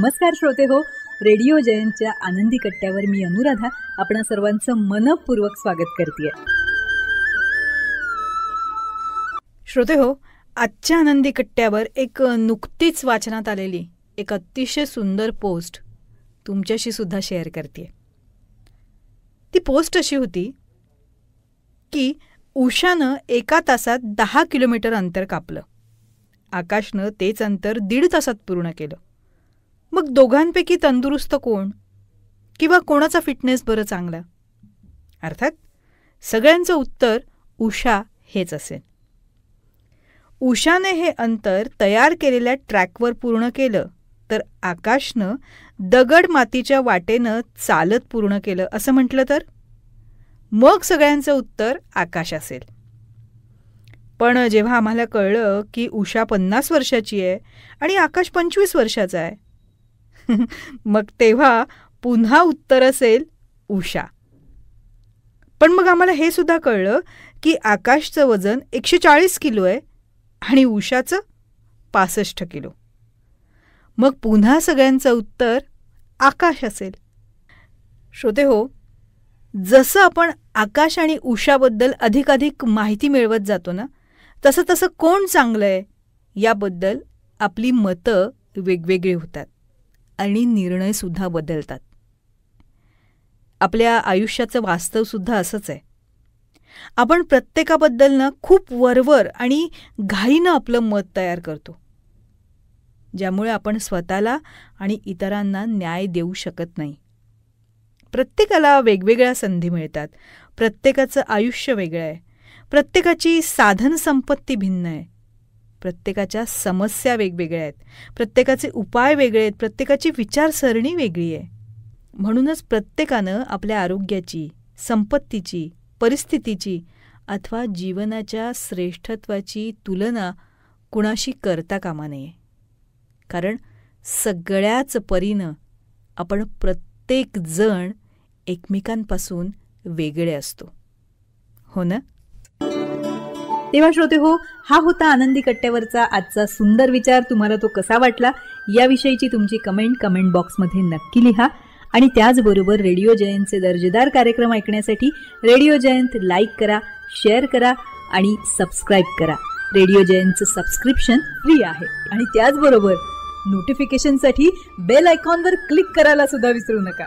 नमस्कार श्रोते हो, रेडिओ जयंतच्या आनंदी कट्ट्यावर मी अनुराधा आपणा सर्वांचं मनपूर्वक स्वागत करते. श्रोते हो, आजच्या आनंदी कट्ट्यावर एक नुकतीच वाचनात आलेली एक अतिशय सुंदर पोस्ट तुमच्याशी सुद्धा शेअर करते. ती पोस्ट अशी होती की उषानं 1 तासात 10 किलोमीटर अंतर कापलं. आकाशनं तेच अंतर 1.5 तासात पूर्ण केलं. मग दोघांपैकी तंदुरुस्त कोण किंवा कोणाचा फिटनेस बरं चांगला? अर्थात सगळ्यांचं उत्तर उषा हेच असेल. उषाने हे अंतर तयार केलेल्या ट्रॅकवर पूर्ण केलं, तर आकाशनं दगड मातीच्या वाटेनं चालत पूर्ण केलं असं म्हटलं तर मग सगळ्यांचं उत्तर आकाश असेल. पण जेव्हा आम्हाला कळलं की उषा 50 वर्षाची आहे आणि आकाश 25 वर्षाचा आहे मग तेव्हा पुन्हा उत्तर असेल उषा. पण मग आम्हाला हे सुद्धा कळलं की आकाशचं वजन 140 किलो आहे आणि उषाचं 65 किलो. मग पुन्हा सगळ्यांचं उत्तर आकाश असेल. श्रोते हो, जसं आपण आकाश आणि उषाबद्दल अधिकाधिक माहिती मिळवत जातो ना, तसं तसं कोण चांगलं आहे याबद्दल आपली मतं वेगवेगळी होतात आणि निर्णयसुद्धा बदलतात. आपल्या आयुष्याचं वास्तवसुद्धा असंच आहे. आपण प्रत्येकाबद्दल ना खूप वरवर आणि घाईनं आपलं मत तयार करतो, ज्यामुळे आपण स्वतःला आणि इतरांना न्याय देऊ शकत नाही. प्रत्येकाला वेगवेगळ्या संधी मिळतात. प्रत्येकाचं आयुष्य वेगळं आहे. प्रत्येकाची साधनसंपत्ती भिन्न आहे. प्रत्येकाच्या समस्या वेगवेगळ्या आहेत. प्रत्येकाचे उपाय वेगळे आहेत. प्रत्येकाची विचारसरणी वेगळी आहे. म्हणूनच प्रत्येकानं आपल्या आरोग्याची, संपत्तीची, परिस्थितीची अथवा जीवनाच्या श्रेष्ठत्वाची तुलना कुणाशी करता कामा नये. कारण सगळ्याच परीनं आपण प्रत्येक जण एकमेकांपासून वेगळे असतो, हो ना? तेव्हा श्रोते हो, हा होता आनंदी कट्ट्यावरचा आजचा सुंदर विचार. तुम्हाला तो कसा वाटला याविषयीची तुमची कमेंट बॉक्समध्ये नक्की लिहा. आणि त्याचबरोबर रेडिओ जयंतचे दर्जेदार कार्यक्रम ऐकण्यासाठी रेडिओ जयंत लाईक करा, शेअर करा आणि सबस्क्राईब करा. रेडिओ जयंतचं सबस्क्रिप्शन फ्री आहे. आणि त्याचबरोबर नोटिफिकेशनसाठी बेल आयकॉनवर क्लिक करायला सुद्धा विसरू नका.